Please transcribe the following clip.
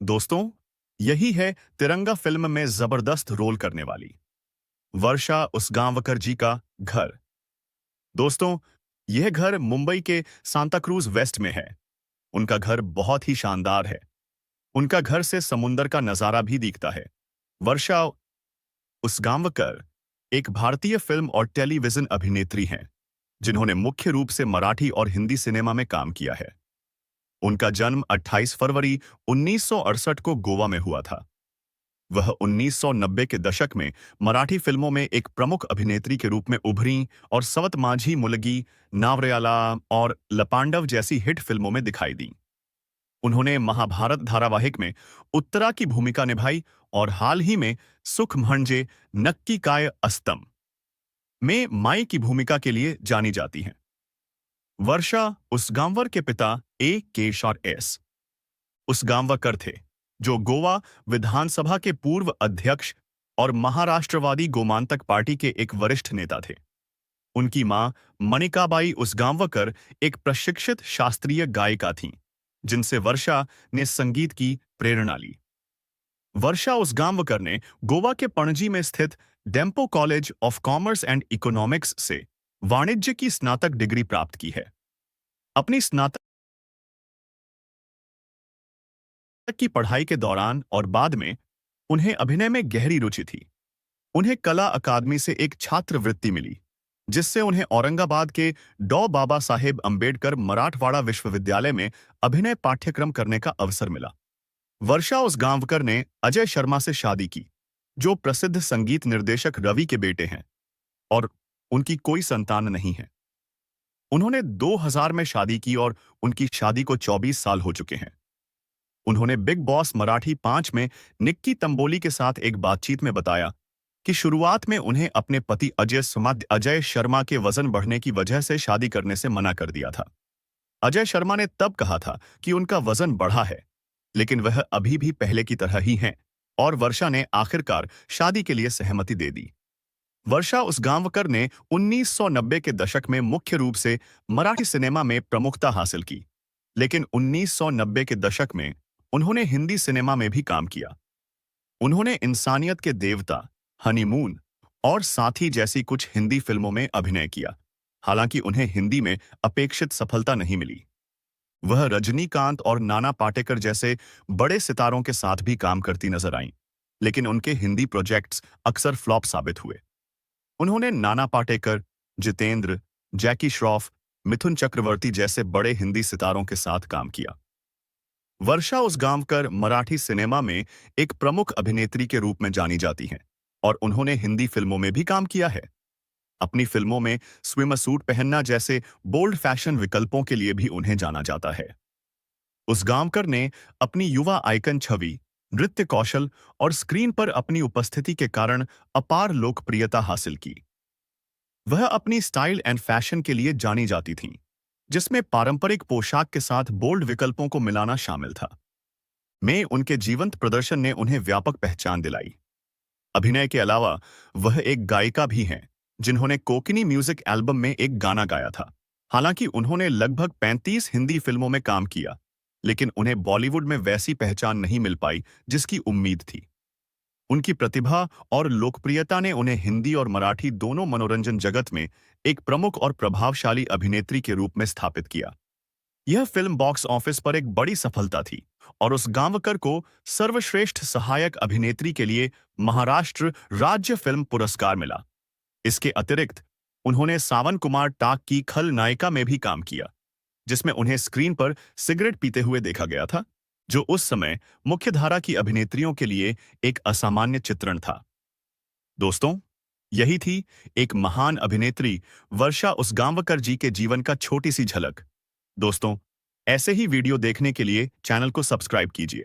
दोस्तों, यही है तिरंगा फिल्म में जबरदस्त रोल करने वाली वर्षा उसगांवकर जी का घर। दोस्तों, यह घर मुंबई के सांता क्रूज वेस्ट में है। उनका घर बहुत ही शानदार है। उनका घर से समुंदर का नजारा भी दिखता है। वर्षा उसगांवकर एक भारतीय फिल्म और टेलीविजन अभिनेत्री हैं, जिन्होंने मुख्य रूप से मराठी और हिंदी सिनेमा में काम किया है। उनका जन्म 28 फरवरी 1968 को गोवा में हुआ था। वह 1990 के दशक में मराठी फिल्मों में एक प्रमुख अभिनेत्री के रूप में उभरीं और सवत माझी मुलगी, नावरयाला और लपांडव जैसी हिट फिल्मों में दिखाई दीं। उन्होंने महाभारत धारावाहिक में उत्तरा की भूमिका निभाई और हाल ही में सुख म्हणजे नक्की काय अस्तम में माई की भूमिका के लिए जानी जाती हैं। वर्षा उसगांवर के पिता A. K. उसगांवकर थे, जो गोवा विधानसभा के पूर्व अध्यक्ष और महाराष्ट्रवादी गोमांतक पार्टी के एक वरिष्ठ नेता थे। उनकी मां मणिकाबाई उसगांवकर एक प्रशिक्षित शास्त्रीय गायिका थीं, जिनसे वर्षा ने संगीत की प्रेरणा ली। वर्षा उसगांवकर ने गोवा के पणजी में स्थित Dempo college of commerce and economics से वाणिज्य की स्नातक डिग्री प्राप्त की है। अपनी स्नातक की पढ़ाई के दौरान और बाद में उन्हें अभिनय में गहरी रुचि थी। उन्हें कला अकादमी से एक छात्रवृत्ति मिली, जिससे उन्हें औरंगाबाद के डॉ बाबा साहेब अंबेडकर मराठवाड़ा विश्वविद्यालय में अभिनय पाठ्यक्रम करने का अवसर मिला। वर्षा उसगांवकर ने अजय शर्मा से शादी की, जो प्रसिद्ध संगीत निर्देशक रवि के बेटे हैं, और उनकी कोई संतान नहीं है। उन्होंने 2000 में शादी की और उनकी शादी को 24 साल हो चुके हैं। उन्होंने बिग बॉस मराठी 5 में निक्की तंबोली के साथ एक बातचीत में बताया कि शुरुआत में उन्हें अपने पति अजय शर्मा के वजन बढ़ने की वजह से शादी करने से मना कर दिया था। अजय शर्मा ने तब कहा था कि उनका वजन बढ़ा है, लेकिन वह अभी भी पहले की तरह ही हैं, और वर्षा ने आखिरकार शादी के लिए सहमति दे दी। वर्षा उसगांवकर ने 1990 के दशक में मुख्य रूप से मराठी सिनेमा में प्रमुखता हासिल की, लेकिन 1990 के दशक में उन्होंने हिंदी सिनेमा में भी काम किया। उन्होंने इंसानियत के देवता, हनीमून और साथी जैसी कुछ हिंदी फिल्मों में अभिनय किया, हालांकि उन्हें हिंदी में अपेक्षित सफलता नहीं मिली। वह रजनीकांत और नाना पाटेकर जैसे बड़े सितारों के साथ भी काम करती नजर आईं, लेकिन उनके हिंदी प्रोजेक्ट्स अक्सर फ्लॉप साबित हुए। उन्होंने नाना पाटेकर, जितेंद्र, जैकी श्रॉफ, मिथुन चक्रवर्ती जैसे बड़े हिंदी सितारों के साथ काम किया। वर्षा उसगांवकर मराठी सिनेमा में एक प्रमुख अभिनेत्री के रूप में जानी जाती हैं, और उन्होंने हिंदी फिल्मों में भी काम किया है। अपनी फिल्मों में स्विम सूट पहनना जैसे बोल्ड फैशन विकल्पों के लिए भी उन्हें जाना जाता है। उसगांवकर ने अपनी युवा आइकन छवि, नृत्य कौशल और स्क्रीन पर अपनी उपस्थिति के कारण अपार लोकप्रियता हासिल की। वह अपनी स्टाइल एंड फैशन के लिए जानी जाती थीं, जिसमें पारंपरिक पोशाक के साथ बोल्ड विकल्पों को मिलाना शामिल था। में उनके जीवंत प्रदर्शन ने उन्हें व्यापक पहचान दिलाई। अभिनय के अलावा वह एक गायिका भी हैं, जिन्होंने कोकिनी म्यूजिक एल्बम में एक गाना गाया था। हालांकि उन्होंने लगभग 35 हिंदी फिल्मों में काम किया, लेकिन उन्हें बॉलीवुड में वैसी पहचान नहीं मिल पाई जिसकी उम्मीद थी। उनकी प्रतिभा और लोकप्रियता ने उन्हें हिंदी और मराठी दोनों मनोरंजन जगत में एक प्रमुख और प्रभावशाली अभिनेत्री के रूप में स्थापित किया। यह फिल्म बॉक्स ऑफिस पर एक बड़ी सफलता थी, और उस गांवकर को सर्वश्रेष्ठ सहायक अभिनेत्री के लिए महाराष्ट्र राज्य फिल्म पुरस्कार मिला। इसके अतिरिक्त उन्होंने सावन कुमार टाक की खल नायिका में भी काम किया, जिसमें उन्हें स्क्रीन पर सिगरेट पीते हुए देखा गया था, जो उस समय मुख्यधारा की अभिनेत्रियों के लिए एक असामान्य चित्रण था। दोस्तों, यही थी एक महान अभिनेत्री वर्षा उसगांवकर जी के जीवन का छोटी सी झलक। दोस्तों, ऐसे ही वीडियो देखने के लिए चैनल को सब्सक्राइब कीजिए।